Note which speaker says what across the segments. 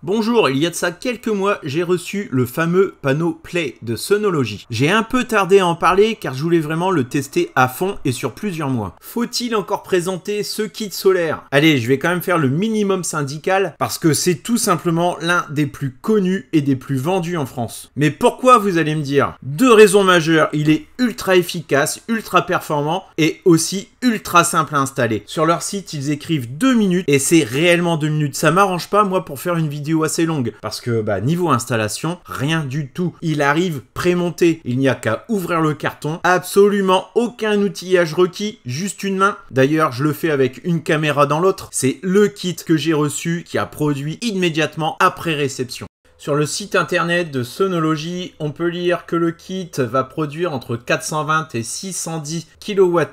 Speaker 1: Bonjour, il y a de ça quelques mois, j'ai reçu le fameux panneau Play de Sonology. J'ai un peu tardé à en parler car je voulais vraiment le tester à fond et sur plusieurs mois. Faut-il encore présenter ce kit solaire? Allez, je vais quand même faire le minimum syndical parce que c'est tout simplement l'un des plus connus et des plus vendus en France. Mais pourquoi, vous allez me dire? Deux raisons majeures, il est ultra efficace, ultra performant et aussi ultra simple à installer. Sur leur site, ils écrivent 2 minutes et c'est réellement 2 minutes. Ça m'arrange pas moi pour faire une vidéo assez longue parce que niveau installation, rien du tout. Il arrive prémonté, il n'y a qu'à ouvrir le carton, absolument aucun outillage requis, juste une main. D'ailleurs, je le fais avec une caméra dans l'autre. C'est le kit que j'ai reçu qui a produit immédiatement après réception. Sur le site internet de Sonology, on peut lire que le kit va produire entre 420 et 610 kWh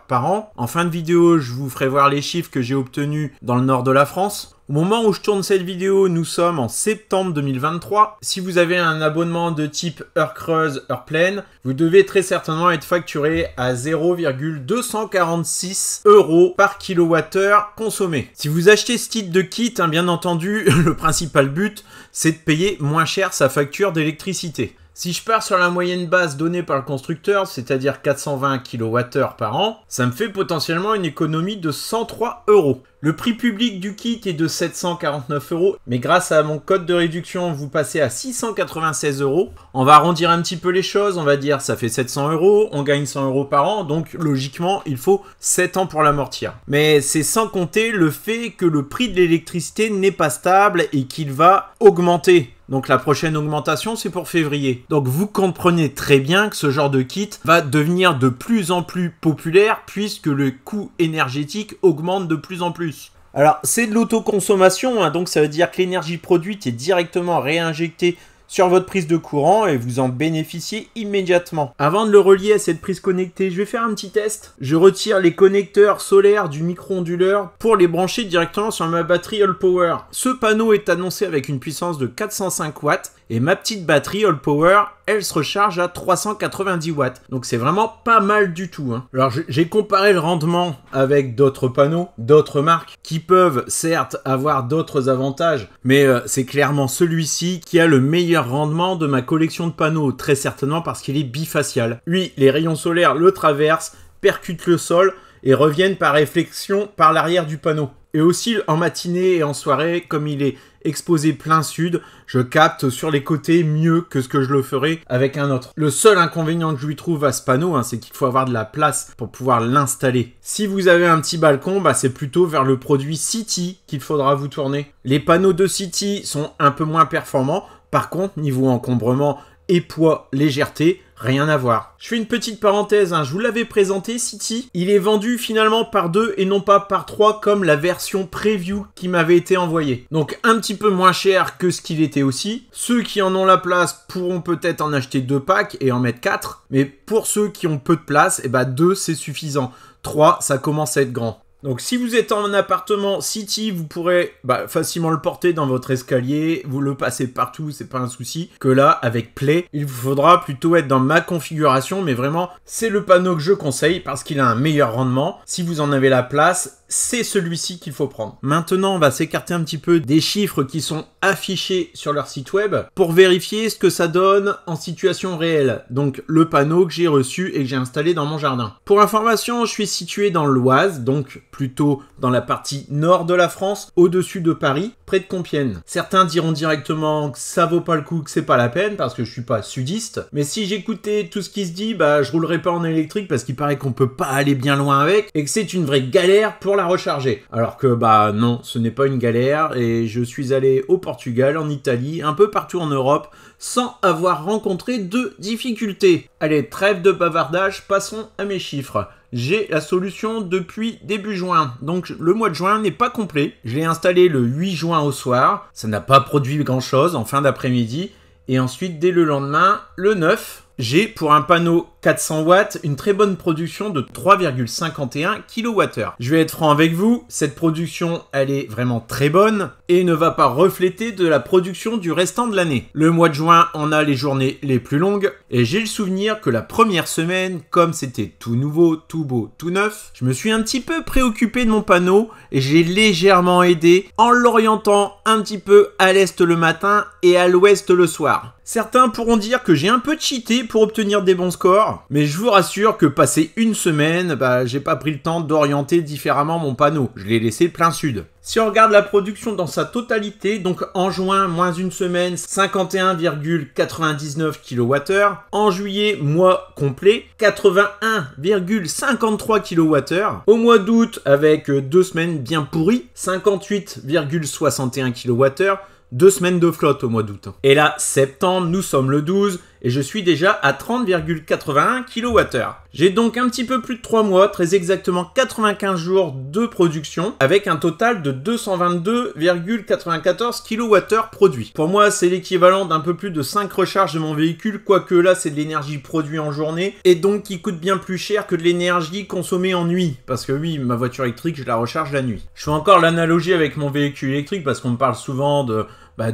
Speaker 1: par an. En fin de vidéo, je vous ferai voir les chiffres que j'ai obtenus dans le nord de la France. Au moment où je tourne cette vidéo, nous sommes en septembre 2023. Si vous avez un abonnement de type heure creuse, heure pleine, vous devez très certainement être facturé à 0,246 € par kilowattheure consommé. Si vous achetez ce type de kit, bien entendu, le principal but, c'est de payer moins cher sa facture d'électricité. Si je pars sur la moyenne basse donnée par le constructeur, c'est-à-dire 420 kWh par an, ça me fait potentiellement une économie de 103 €. Le prix public du kit est de 749 €, mais grâce à mon code de réduction, vous passez à 696 €. On va arrondir un petit peu les choses, on va dire ça fait 700 €, on gagne 100 € par an, donc logiquement, il faut 7 ans pour l'amortir. Mais c'est sans compter le fait que le prix de l'électricité n'est pas stable et qu'il va augmenter. Donc la prochaine augmentation, c'est pour février. Donc vous comprenez très bien que ce genre de kit va devenir de plus en plus populaire puisque le coût énergétique augmente de plus en plus. Alors c'est de l'autoconsommation, donc ça veut dire que l'énergie produite est directement réinjectée sur votre prise de courant et vous en bénéficiez immédiatement. Avant de le relier à cette prise connectée, je vais faire un petit test. Je retire les connecteurs solaires du micro-onduleur pour les brancher directement sur ma batterie All Power. Ce panneau est annoncé avec une puissance de 405 watts et ma petite batterie All Power, elle se recharge à 390 watts. Donc c'est vraiment pas mal du tout. Alors j'ai comparé le rendement avec d'autres panneaux, d'autres marques qui peuvent certes avoir d'autres avantages, mais c'est clairement celui-ci qui a le meilleur rendement de ma collection de panneaux, très certainement parce qu'il est bifacial. Lui, les rayons solaires le traversent, percutent le sol et reviennent par réflexion par l'arrière du panneau. Et aussi en matinée et en soirée, comme il est exposé plein sud, je capte sur les côtés mieux que ce que je le ferais avec un autre. Le seul inconvénient que je lui trouve à ce panneau, c'est qu'il faut avoir de la place pour pouvoir l'installer. Si vous avez un petit balcon, c'est plutôt vers le produit City qu'il faudra vous tourner. Les panneaux de City sont un peu moins performants. Par contre, niveau encombrement et poids, légèreté, rien à voir. Je fais une petite parenthèse, je vous l'avais présenté, City. Il est vendu finalement par 2 et non pas par 3 comme la version preview qui m'avait été envoyée. Donc un petit peu moins cher que ce qu'il était aussi. Ceux qui en ont la place pourront peut-être en acheter 2 packs et en mettre 4. Mais pour ceux qui ont peu de place, 2 c'est suffisant. 3, ça commence à être grand. Donc si vous êtes en appartement City, vous pourrez facilement le porter dans votre escalier, vous le passez partout, c'est pas un souci. Que là, avec Play, il vous faudra plutôt être dans ma configuration, mais vraiment, c'est le panneau que je conseille parce qu'il a un meilleur rendement. Si vous en avez la place, c'est celui-ci qu'il faut prendre. Maintenant, on va s'écarter un petit peu des chiffres qui sont affichés sur leur site web pour vérifier ce que ça donne en situation réelle. Donc le panneau que j'ai reçu et que j'ai installé dans mon jardin. Pour information, je suis situé dans l'Oise, donc plutôt dans la partie nord de la France, au-dessus de Paris, près de Compiègne. Certains diront directement que ça vaut pas le coup, que c'est pas la peine, parce que je suis pas sudiste. Mais si j'écoutais tout ce qui se dit, je roulerais pas en électrique parce qu'il paraît qu'on peut pas aller bien loin avec, et que c'est une vraie galère pour la recharger. Alors que non, ce n'est pas une galère, et je suis allé au Portugal, en Italie, un peu partout en Europe, sans avoir rencontré de difficultés. Allez, trêve de bavardage, passons à mes chiffres. J'ai la solution depuis début juin, donc le mois de juin n'est pas complet. Je l'ai installé le 8 juin au soir, ça n'a pas produit grand chose en fin d'après-midi, et ensuite dès le lendemain, le 9, J'ai pour un panneau 400 watts une très bonne production de 3,51 kWh. Je vais être franc avec vous, cette production elle est vraiment très bonne et ne va pas refléter de la production du restant de l'année. Le mois de juin on a les journées les plus longues et j'ai le souvenir que la première semaine, comme c'était tout nouveau, tout beau, tout neuf, je me suis un petit peu préoccupé de mon panneau et j'ai légèrement aidé en l'orientant un petit peu à l'est le matin et à l'ouest le soir. Certains pourront dire que j'ai un peu cheaté pour obtenir des bons scores, mais je vous rassure que passé une semaine, j'ai pas pris le temps d'orienter différemment mon panneau. Je l'ai laissé plein sud. Si on regarde la production dans sa totalité, donc en juin, moins une semaine, 51,99 kWh. En juillet, mois complet, 81,53 kWh. Au mois d'août, avec 2 semaines bien pourries, 58,61 kWh. 2 semaines de flotte au mois d'août. Et là, septembre, nous sommes le 12 et je suis déjà à 30,81 kWh. J'ai donc un petit peu plus de 3 mois, très exactement 95 jours de production avec un total de 222,94 kWh produits. Pour moi, c'est l'équivalent d'un peu plus de 5 recharges de mon véhicule, quoique là, c'est de l'énergie produite en journée et donc qui coûte bien plus cher que de l'énergie consommée en nuit. Parce que oui, ma voiture électrique, je la recharge la nuit. Je fais encore l'analogie avec mon véhicule électrique parce qu'on me parle souvent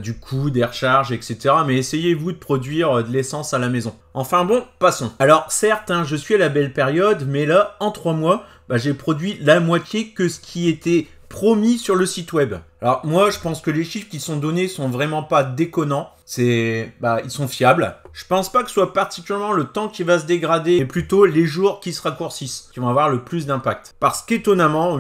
Speaker 1: du coût des recharges, etc. Mais essayez-vous de produire de l'essence à la maison. Enfin bon, passons. Alors certes, je suis à la belle période, mais là, en 3 mois, j'ai produit la moitié que ce qui était promis sur le site web. Alors moi, je pense que les chiffres qui sont donnés sont vraiment pas déconnants. Ils sont fiables. Je pense pas que ce soit particulièrement le temps qui va se dégrader, mais plutôt les jours qui se raccourcissent, qui vont avoir le plus d'impact. Parce qu'étonnamment,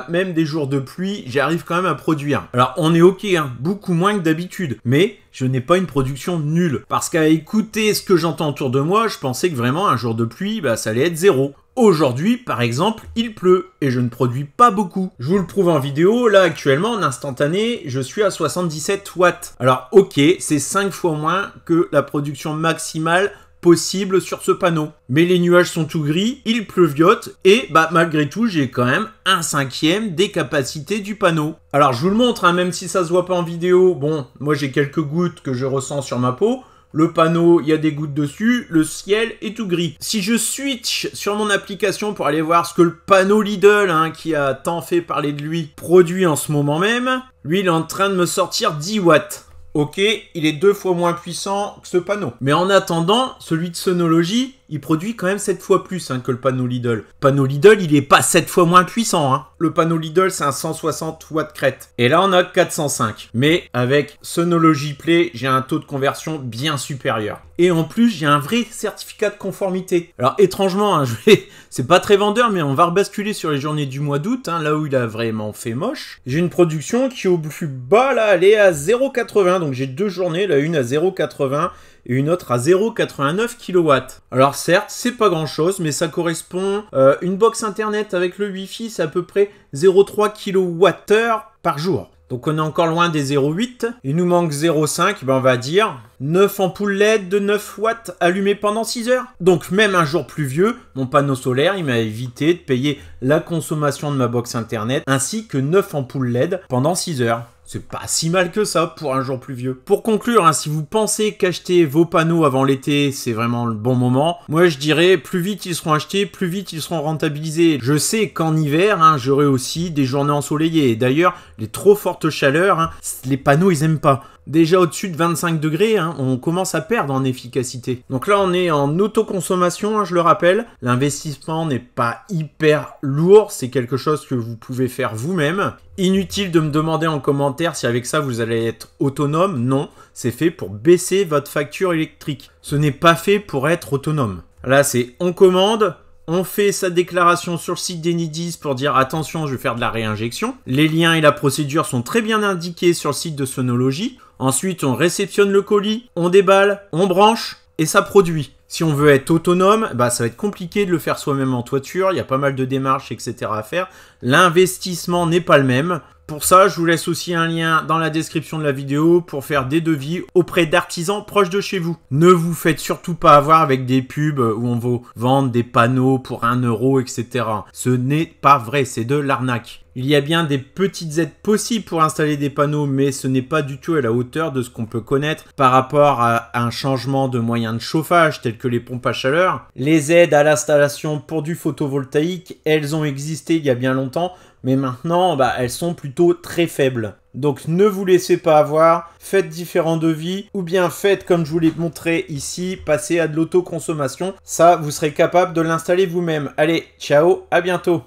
Speaker 1: même des jours de pluie, j'arrive quand même à produire. Alors on est ok, beaucoup moins que d'habitude, mais je n'ai pas une production nulle. Parce qu'à écouter ce que j'entends autour de moi, je pensais que vraiment un jour de pluie, ça allait être 0. Aujourd'hui, par exemple, il pleut et je ne produis pas beaucoup. Je vous le prouve en vidéo, là actuellement en instantané, je suis à 77 watts. Alors ok, c'est 5 fois moins que la production maximale possible sur ce panneau. Mais les nuages sont tout gris, il pleuviote et malgré tout, j'ai quand même 1/5 des capacités du panneau. Alors je vous le montre, même si ça se voit pas en vidéo. Bon, moi j'ai quelques gouttes que je ressens sur ma peau. Le panneau, il y a des gouttes dessus, le ciel est tout gris. Si je switch sur mon application pour aller voir ce que le panneau Lidl, qui a tant fait parler de lui, produit en ce moment même, lui il est en train de me sortir 10 watts. Ok, il est 2 fois moins puissant que ce panneau. Mais en attendant, celui de Sonology, il produit quand même 7 fois plus que le panneau Lidl. Le panneau Lidl, il est pas 7 fois moins puissant. Le panneau Lidl, c'est un 160 watts crête. Et là, on a 405. Mais avec Sonology Play, j'ai un taux de conversion bien supérieur. Et en plus, j'ai un vrai certificat de conformité. Alors, étrangement, c'est pas très vendeur, mais on va rebasculer sur les journées du mois d'août, là où il a vraiment fait moche. J'ai une production qui, au plus bas, là, elle est à 0,80. Donc, j'ai 2 journées, là, une à 0,80 et une autre à 0,89 kW. Alors certes, c'est pas grand chose, mais ça correspond une box internet avec le Wi-Fi, c'est à peu près 0,3 kWh par jour. Donc on est encore loin des 0,8. Il nous manque 0,5, on va dire 9 ampoules LED de 9 watts allumées pendant 6 heures. Donc même un jour pluvieux, mon panneau solaire, il m'a évité de payer la consommation de ma box internet, ainsi que 9 ampoules LED pendant 6 heures. C'est pas si mal que ça pour un jour pluvieux. Pour conclure, si vous pensez qu'acheter vos panneaux avant l'été, c'est vraiment le bon moment, moi je dirais plus vite ils seront achetés, plus vite ils seront rentabilisés. Je sais qu'en hiver, j'aurai aussi des journées ensoleillées. Et d'ailleurs, les trop fortes chaleurs, les panneaux ils aiment pas. Déjà au-dessus de 25 degrés, on commence à perdre en efficacité. Donc là, on est en autoconsommation, je le rappelle. L'investissement n'est pas hyper lourd, c'est quelque chose que vous pouvez faire vous-même. Inutile de me demander en commentaire si avec ça, vous allez être autonome. Non, c'est fait pour baisser votre facture électrique. Ce n'est pas fait pour être autonome. Là, c'est on commande. On fait sa déclaration sur le site d'Enidis pour dire attention, je vais faire de la réinjection. Les liens et la procédure sont très bien indiqués sur le site de Sonology. Ensuite, on réceptionne le colis, on déballe, on branche et ça produit. Si on veut être autonome, ça va être compliqué de le faire soi-même en toiture. Il y a pas mal de démarches, etc. à faire. L'investissement n'est pas le même. Pour ça, je vous laisse aussi un lien dans la description de la vidéo pour faire des devis auprès d'artisans proches de chez vous. Ne vous faites surtout pas avoir avec des pubs où on vous vend des panneaux pour 1 euro, etc. Ce n'est pas vrai, c'est de l'arnaque. Il y a bien des petites aides possibles pour installer des panneaux, mais ce n'est pas du tout à la hauteur de ce qu'on peut connaître par rapport à un changement de moyens de chauffage tels que les pompes à chaleur. Les aides à l'installation pour du photovoltaïque, elles ont existé il y a bien longtemps, mais maintenant, elles sont plutôt très faibles. Donc ne vous laissez pas avoir, faites différents devis, ou bien faites comme je vous l'ai montré ici, passez à de l'autoconsommation. Ça, vous serez capable de l'installer vous-même. Allez, ciao, à bientôt.